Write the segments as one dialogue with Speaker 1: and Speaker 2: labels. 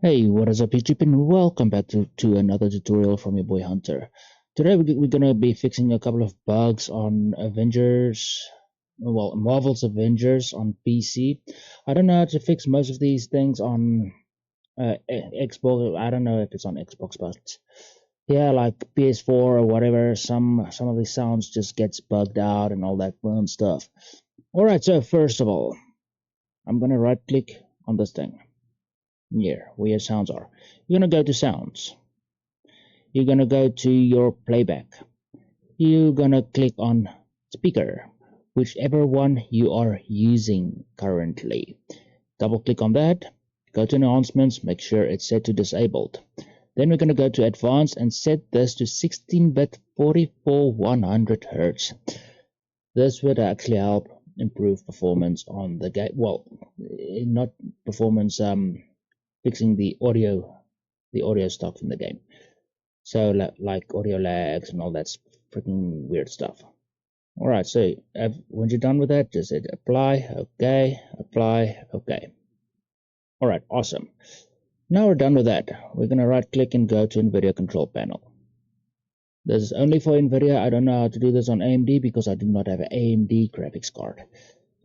Speaker 1: Hey, what is up YouTube and welcome back to another tutorial from your boy Hunter. Today we're gonna be fixing a couple of bugs on Avengers, well, Marvel's Avengers on PC. I don't know how to fix most of these things on Xbox. I don't know if it's on Xbox, but yeah, like PS4 or whatever, some of these sounds just gets bugged out and all that fun stuff. Alright, so first of all, I'm gonna right click on this thing. Here, where your sounds are. You're gonna go to sounds. You're gonna go to your playback. You're gonna click on speaker, whichever one you are using currently. Double click on that. Go to enhancements, make sure it's set to disabled. Then we're gonna go to advanced and set this to 16-bit 44-100 Hz. This would actually help improve performance on the game. Well, not performance, fixing the audio stuff in the game. So like audio lags and all that freaking weird stuff. Alright, so when you're done with that, just hit apply, okay, apply, okay. Alright, awesome. Now we're done with that. We're gonna right click and go to NVIDIA control panel. This is only for NVIDIA. I don't know how to do this on AMD because I do not have an AMD graphics card.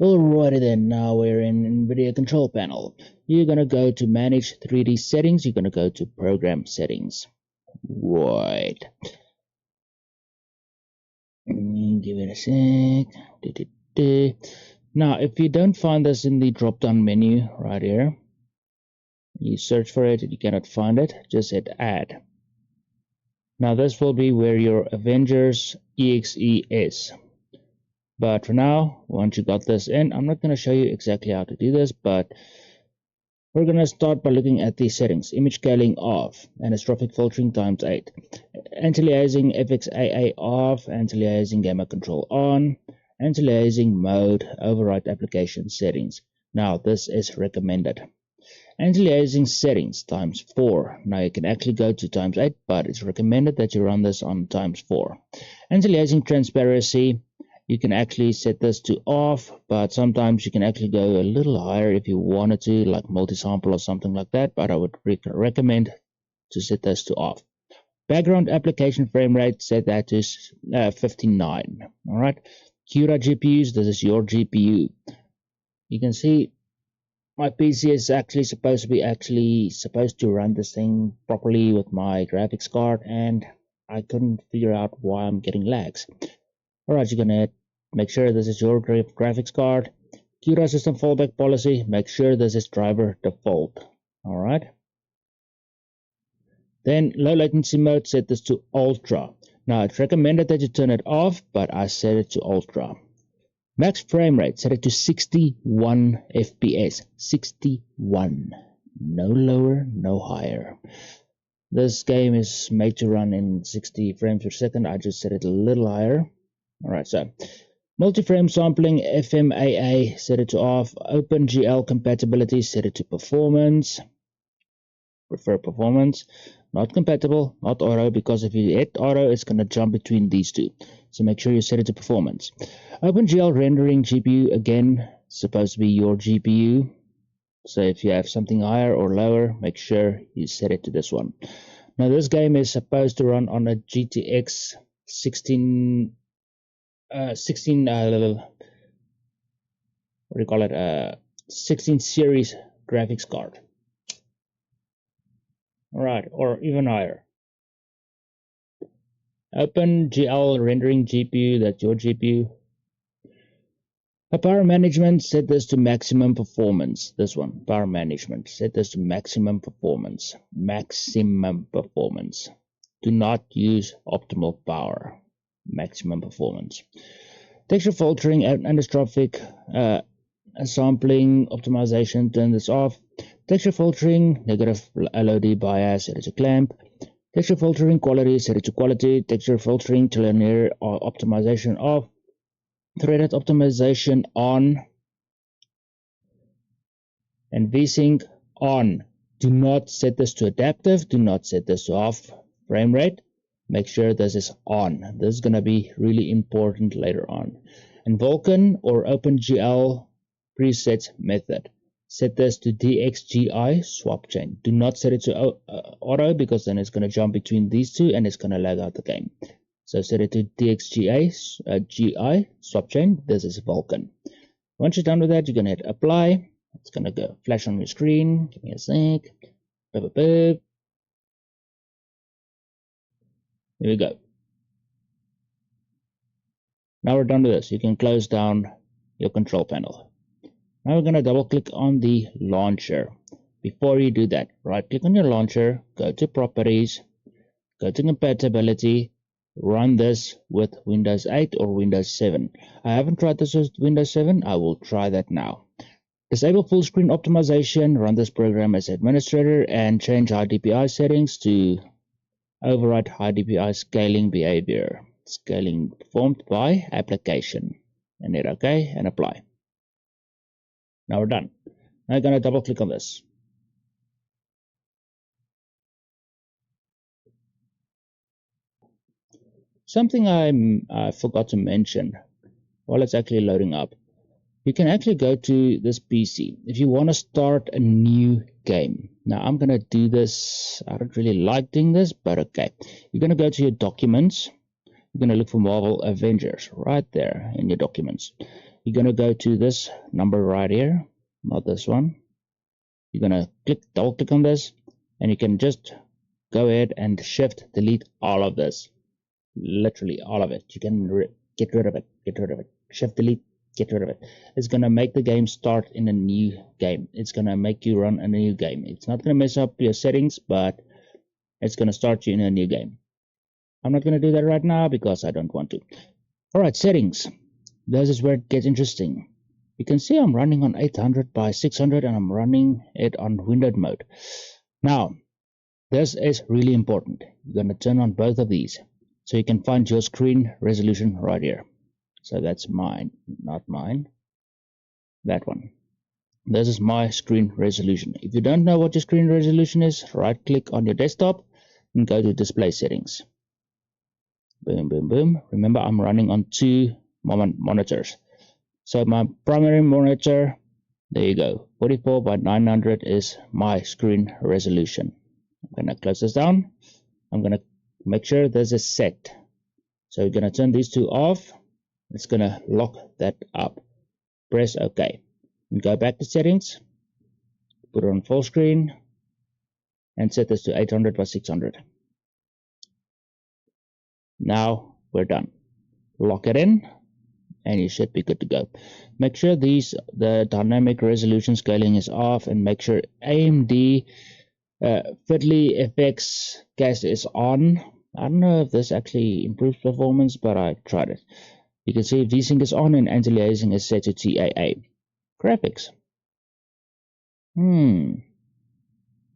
Speaker 1: Alrighty then, now we're in NVIDIA control panel. You're gonna go to manage 3D settings. You're gonna go to program settings. Right. Give it a sec. Now, if you don't find this in the drop down menu right here, you search for it and you cannot find it, just hit add. Now, this will be where your Avengers exe is. But for now, once you got this in, I'm not going to show you exactly how to do this, but we're going to start by looking at the settings. Image scaling off, anisotropic filtering times 8. Anti-aliasing FXAA off, anti-aliasing gamma control on, anti-aliasing mode, override application settings. Now this is recommended. Anti-aliasing settings times 4. Now you can actually go to times 8, but it's recommended that you run this on times 4. Anti-aliasing transparency, you can actually set this to off, but sometimes you can actually go a little higher if you wanted to, like multi-sample or something like that, but I would recommend to set this to off. Background application frame rate, set that to 59. Alright. CUDA GPUs, this is your GPU. You can see my PC is actually supposed to run this thing properly with my graphics card, and I couldn't figure out why I'm getting lags. Alright, you're gonna make sure this is your graphics card. CUDA system fallback policy, make sure this is driver default. Alright. Then low latency mode, set this to ultra. Now it's recommended that you turn it off, but I set it to ultra. Max frame rate, set it to 61 FPS. 61. No lower, no higher. This game is made to run in 60 frames per second. I just set it a little higher. Alright, so multi-frame sampling, FMAA, set it to off. OpenGL compatibility, set it to performance. Prefer performance. Not compatible, not auto, because if you hit auto, it's going to jump between these two. So make sure you set it to performance. OpenGL rendering GPU, again, supposed to be your GPU. So if you have something higher or lower, make sure you set it to this one. Now this game is supposed to run on a GTX 16 series graphics card. Alright, or even higher. OpenGL rendering GPU, that's your GPU. Power management, set this to maximum performance. This one, power management, set this to maximum performance. Maximum performance. Do not use optimal power. Maximum performance. Texture filtering and anisotropic sampling optimization, turn this off. Texture filtering, negative LOD bias, set it to clamp. Texture filtering quality, set it to quality. Texture filtering to linear optimization off. Threaded optimization on. And VSync on. Do not set this to adaptive. Do not set this to off frame rate. Make sure this is on. This is going to be really important later on. And Vulkan or OpenGL presets method. Set this to DXGI swap chain. Do not set it to auto, because then it's going to jump between these two and it's going to lag out the game. So set it to DXGI swap chain. This is Vulkan. Once you're done with that, you're going to hit apply. It's going to go flash on your screen. Give me a sec. Boop, boop, boop. Here we go. Now we're done with this. You can close down your control panel. Now we're going to double click on the launcher. Before you do that, right click on your launcher, go to properties, go to compatibility, run this with Windows 8 or Windows 7. I haven't tried this with Windows 7. I will try that now. Disable full screen optimization, run this program as administrator, and change high DPI settings to override high DPI scaling behavior. Scaling performed by application. And hit OK and apply. Now we're done. Now I'm going to double click on this. Something I forgot to mention while it's actually loading up. You can actually go to this PC if you want to start a new game. Now I'm going to do this. I don't really like doing this, but okay. You're going to go to your documents. You're going to look for Marvel Avengers right there in your documents. You're going to go to this number right here, not this one. You're going to double click on this, and you can just go ahead and shift delete all of this. Literally all of it. You can get rid of it. Shift delete, get rid of it. It's going to make the game start in a new game. It's going to make you run a new game. It's not going to mess up your settings, but it's going to start you in a new game. I'm not going to do that right now because I don't want to. Alright, settings. This is where it gets interesting. You can see I'm running on 800 by 600 and I'm running it on windowed mode. Now, this is really important. You're going to turn on both of these so you can find your screen resolution right here. So that's mine, not mine. That one. This is my screen resolution. If you don't know what your screen resolution is, right click on your desktop and go to display settings. Boom, boom, boom. Remember, I'm running on two monitors. So my primary monitor, there you go, 44 by 900 is my screen resolution. I'm going to close this down. I'm going to make sure this is set. So you're going to turn these two off. It's going to lock that up. Press OK. And go back to settings. Put it on full screen. And set this to 800 by 600. Now we're done. Lock it in. And you should be good to go. Make sure the dynamic resolution scaling is off. And make sure AMD Fiddly FX cast is on. I don't know if this actually improves performance, but I tried it. You can see VSync is on and anti-aliasing is set to TAA. Graphics.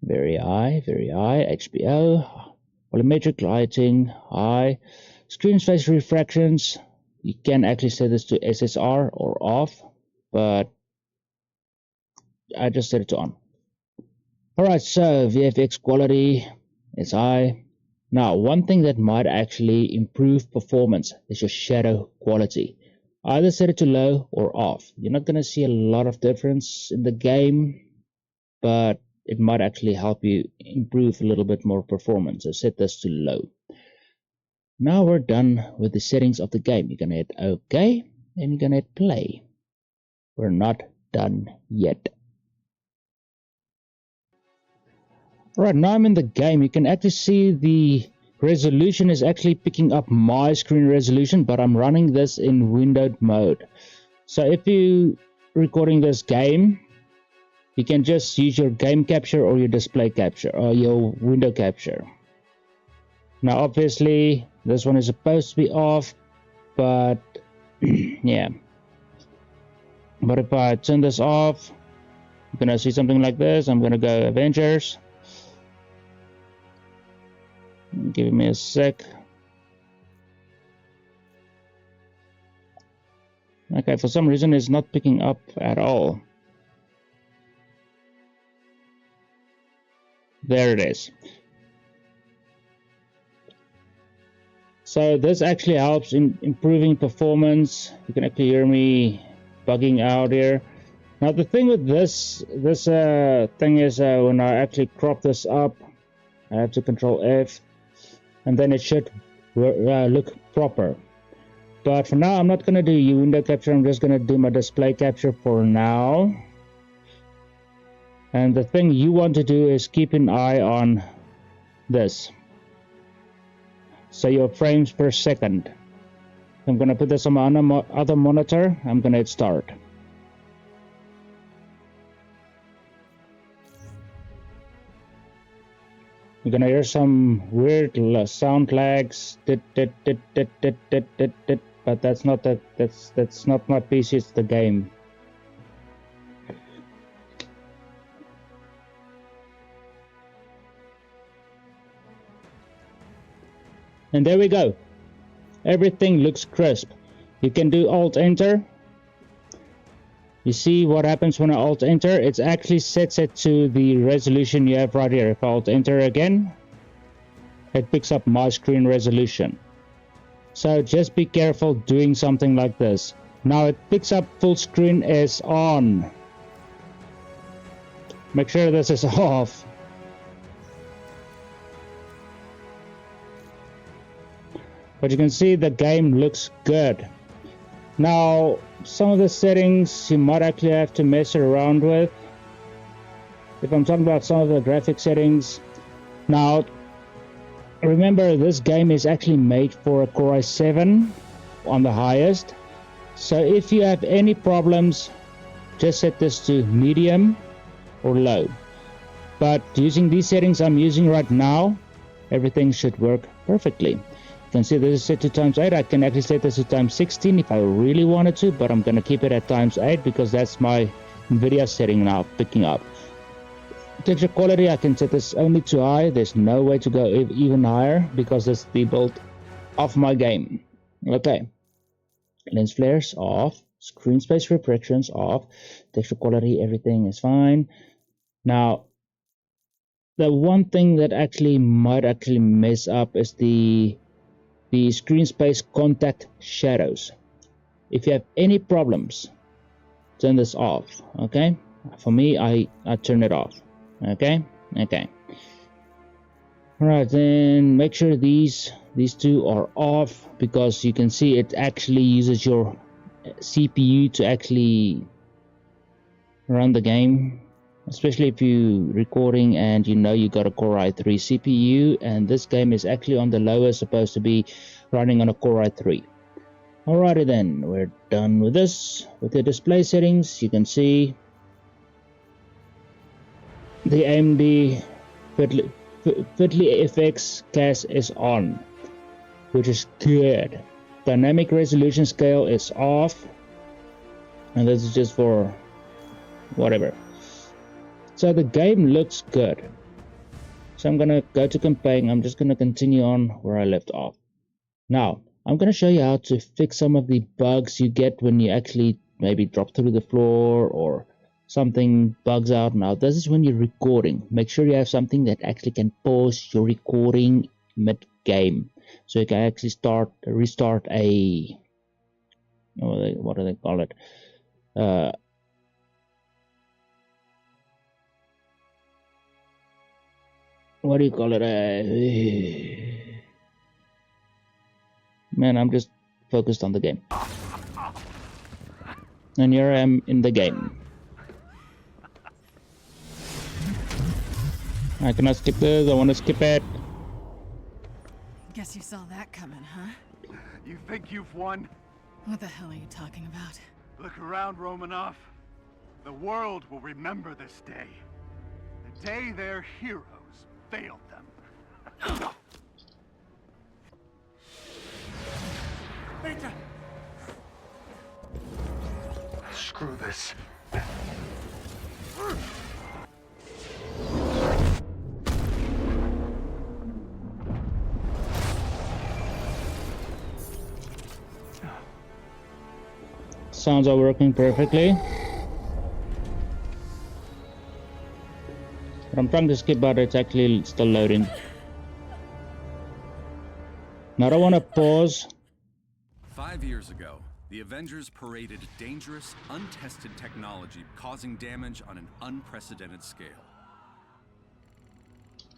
Speaker 1: Very high, very high. HBO. Volumetric lighting, high. Screen space refractions. You can actually set this to SSR or off, but I just set it to on. Alright, so VFX quality is high. Now, one thing that might actually improve performance is your shadow quality. Either set it to low or off. You're not going to see a lot of difference in the game, but it might actually help you improve a little bit more performance. So set this to low. Now we're done with the settings of the game. You're going to hit OK and you're going to hit play. We're not done yet. Right, now I'm in the game. You can actually see the resolution is actually picking up my screen resolution, but I'm running this in windowed mode. So if you're recording this game, you can just use your game capture or your display capture or your window capture. Now obviously this one is supposed to be off, but yeah. But if I turn this off, you're gonna see something like this. I'm gonna go Avengers. Give me a sec. Okay, for some reason it's not picking up at all. There it is. So this actually helps in improving performance. You can actually hear me bugging out here. Now the thing with this thing is when I actually crop this up, I have to Control F, and then it should look proper. But for now, I'm not going to do window capture. I'm just going to do my display capture for now. And the thing you want to do is keep an eye on this. So your frames per second. I'm going to put this on my other monitor. I'm going to hit start. You're gonna hear some weird sound lags, but that's not that's not my PC, it's the game. And there we go. Everything looks crisp. You can do Alt Enter. You see what happens when I Alt Enter? It actually sets it to the resolution you have right here. If I Alt Enter again, it picks up my screen resolution. So just be careful doing something like this. Now it picks up full screen is on. Make sure this is off. But you can see the game looks good. Now, some of the settings you might actually have to mess around with. If I'm talking about some of the graphic settings. Now, remember this game is actually made for a Core i7 on the highest. So if you have any problems, just set this to medium or low. But using these settings I'm using right now, everything should work perfectly. You can see this is set to times 8. I can actually set this to times 16 if I really wanted to, but I'm going to keep it at times 8 because that's my NVIDIA setting now picking up. Texture quality, I can set this only to high. There's no way to go even higher because it's the build of my game. Okay. Lens flares off. Screen space reflections off. Texture quality, everything is fine. Now, the one thing that might mess up is the screen space contact shadows. If you have any problems, turn this off. Okay, for me, I turn it off. Okay. All right, then make sure these two are off because you can see it actually uses your CPU to actually run the game. Especially if you're recording and you know you got a Core i3 CPU and this game is actually on the lowest, supposed to be running on a Core i3. Alrighty then, we're done with this. With the display settings, you can see the AMD Fiddly FX class is on, which is good. Dynamic resolution scale is off, and this is just for whatever. So the game looks good. So I'm gonna go to campaign. I'm just gonna continue on where I left off. Now I'm gonna show you how to fix some of the bugs you get when you actually maybe drop through the floor or something bugs out. Now this is when you're recording. Make sure you have something that actually can pause your recording mid-game, so you can actually restart a what do they call it? What do you call it? Man, I'm just focused on the game. And here I am in the game. I cannot skip this. I want to skip it.
Speaker 2: Guess you saw that coming, huh?
Speaker 3: You think you've won?
Speaker 2: What the hell are you talking about?
Speaker 3: Look around, Romanov. The world will remember this day. The day their heroes failed them. Beta! Screw this.
Speaker 1: Sounds are working perfectly. But I'm trying to skip, but it's actually still loading. Now I don't want to pause.
Speaker 4: 5 years ago, The Avengers paraded dangerous, untested technology, causing damage on an unprecedented scale.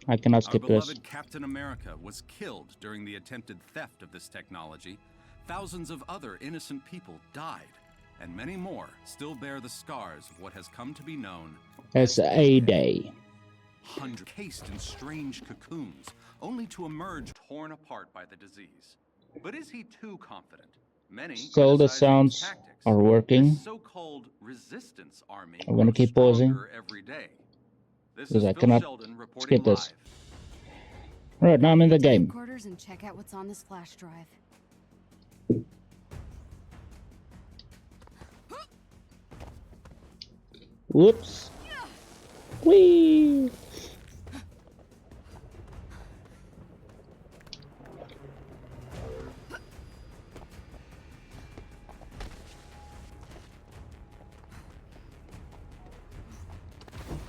Speaker 1: I cannot
Speaker 4: Our
Speaker 1: skip this.
Speaker 4: beloved Captain America was killed during the attempted theft of this technology. Thousands of other innocent people died, and many more still bear the scars of what has come to be known
Speaker 1: As A-Day.
Speaker 4: Hundreds cased in strange cocoons, only to emerge torn apart by the disease. But is he too confident? Many
Speaker 1: Still the
Speaker 4: criticize these
Speaker 1: sounds
Speaker 4: tactics.
Speaker 1: are working.
Speaker 4: This so-called resistance army
Speaker 1: I'm gonna
Speaker 4: grows
Speaker 1: keep pausing
Speaker 4: stronger every day. This
Speaker 1: because
Speaker 4: is
Speaker 1: I
Speaker 4: Phil
Speaker 1: cannot
Speaker 4: Sheldon reporting
Speaker 1: skip this.
Speaker 4: live.
Speaker 1: Alright, now I'm in the
Speaker 5: To
Speaker 1: game.
Speaker 5: headquarters and check out what's on this flash drive.
Speaker 1: Whoops. Whee!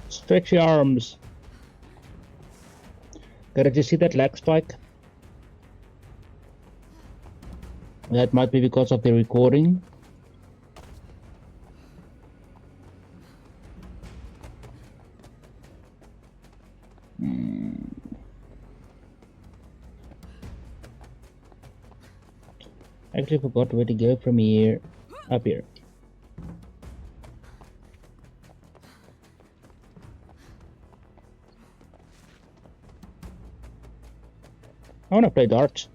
Speaker 1: Stretch your arms. Did you see that lag spike? That might be because of the recording. Actually forgot where to go from here. Up here. I wanna play darts.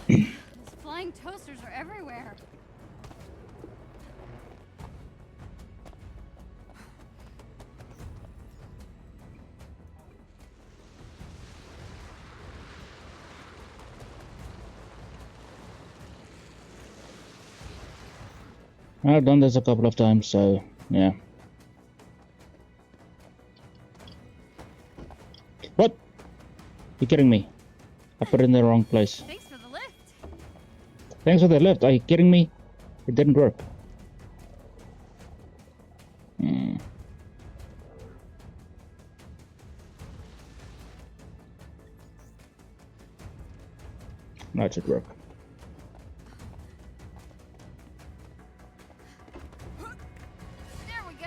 Speaker 5: Those flying toasters are everywhere.
Speaker 1: I've done this a couple of times, so yeah. What? You're kidding me? I put it in the wrong place.
Speaker 5: Thanks for the lift.
Speaker 1: Thanks for the lift. Are you kidding me? It didn't work. Now it should work.
Speaker 5: There we go.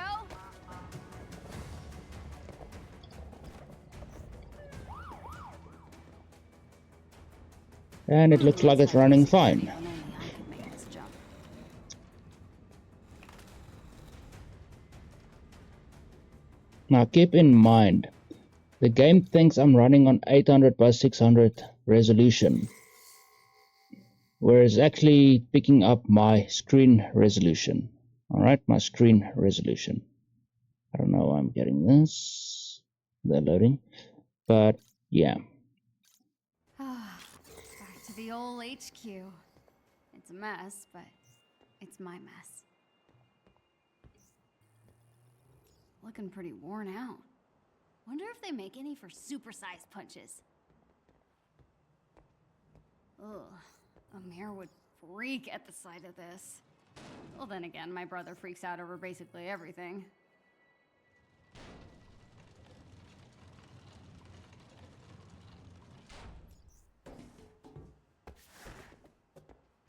Speaker 1: And it looks like it's running fine.
Speaker 5: Only I could make this jump.
Speaker 1: Now keep in mind, the game thinks I'm running on 800 by 600 resolution, whereas actually picking up my screen resolution. Alright, my screen resolution. I don't know why I'm getting this. They're loading. But yeah.
Speaker 5: Back to the old HQ. It's a mess, but it's my mess. Looking pretty worn out. Wonder if they make any for supersized punches. Ugh, Amir would freak at the sight of this. Well, then again, my brother freaks out over basically everything.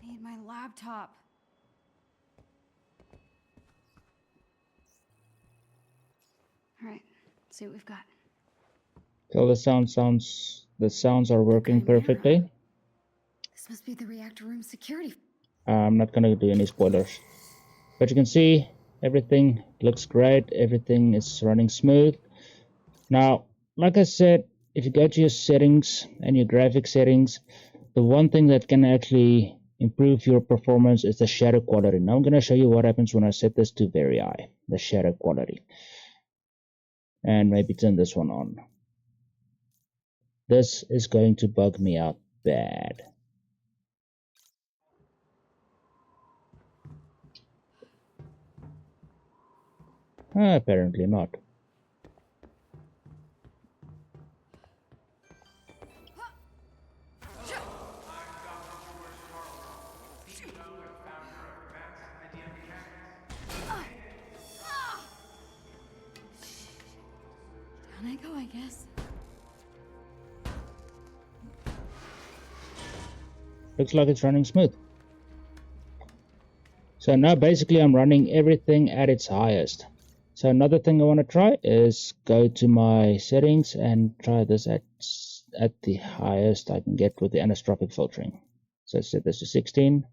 Speaker 5: Need my laptop. All right, see what we've got.
Speaker 1: So the sounds are working
Speaker 5: Okay, Mara.
Speaker 1: perfectly.
Speaker 5: This must be the reactor room security.
Speaker 1: I'm not gonna do any spoilers. But you can see everything looks great, everything is running smooth. Now, like I said, if you go to your settings and your graphic settings, the one thing that can actually improve your performance is the shadow quality. Now I'm going to show you what happens when I set this to very high, the shadow quality. And maybe turn this one on. This is going to bug me out bad. Apparently not.
Speaker 5: On I go, I guess.
Speaker 1: Looks like it's running smooth. So now basically I'm running everything at its highest. So another thing I want to try is go to my settings and try this at the highest I can get with the anisotropic filtering. So set this to 16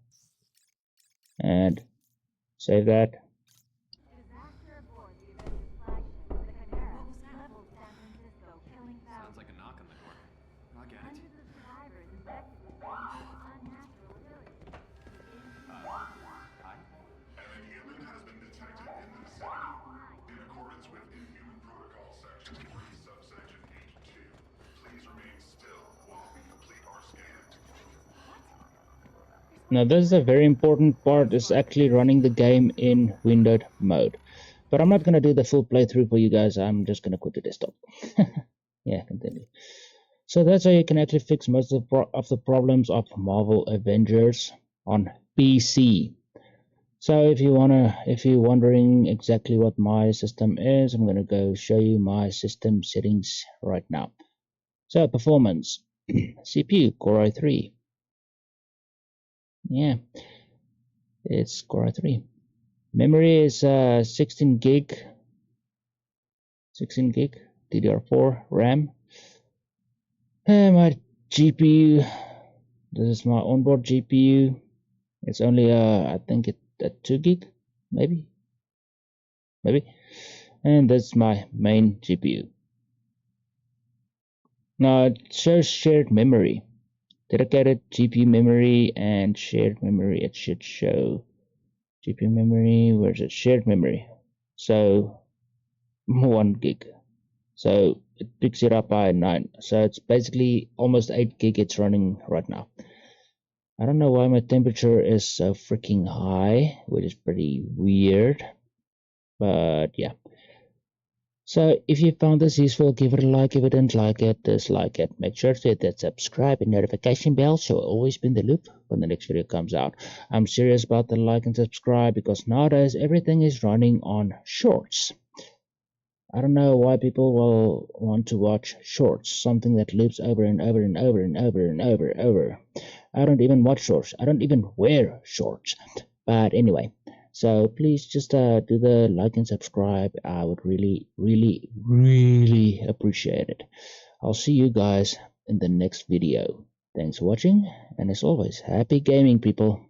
Speaker 1: and save that.
Speaker 4: Sounds like a knock on the door. I'll get it. Hi.
Speaker 6: An inhuman has been detected in the city. In accordance with Inhuman Protocol Section 3, Subsection H2, please remain still while we complete our scan.
Speaker 1: Now this is a very important part, is actually running the game in windowed mode. But I'm not going to do the full playthrough for you guys, I'm just going to quit the desktop. Yeah, continue. So that's how you can actually fix most of the problems of Marvel Avengers on PC. So if you're wondering exactly what my system is, I'm going to go show you my system settings right now. So performance, CPU Core i3. Yeah, it's Core i3. Memory is 16 gig DDR4 RAM. And my GPU, this is my onboard GPU. It's only I think it's at 2 gig, maybe. And that's my main GPU. Now it shows shared memory, dedicated GPU memory and shared memory. It should show GPU memory. Where's it? Shared memory. So 1 gig. So it picks it up by 9. So it's basically almost 8 gig it's running right now. I don't know why my temperature is so freaking high, which is pretty weird. But yeah. So if you found this useful, give it a like. If you didn't like it, dislike it. Make sure to hit that subscribe and notification bell so you'll always be in the loop when the next video comes out. I'm serious about the like and subscribe because nowadays everything is running on shorts. I don't know why people will want to watch shorts, something that loops over and over and over and over and over. I don't even watch shorts. I don't even wear shorts. But anyway, so please just do the like and subscribe. I would really appreciate it. I'll see you guys in the next video. Thanks for watching, and as always, happy gaming, people.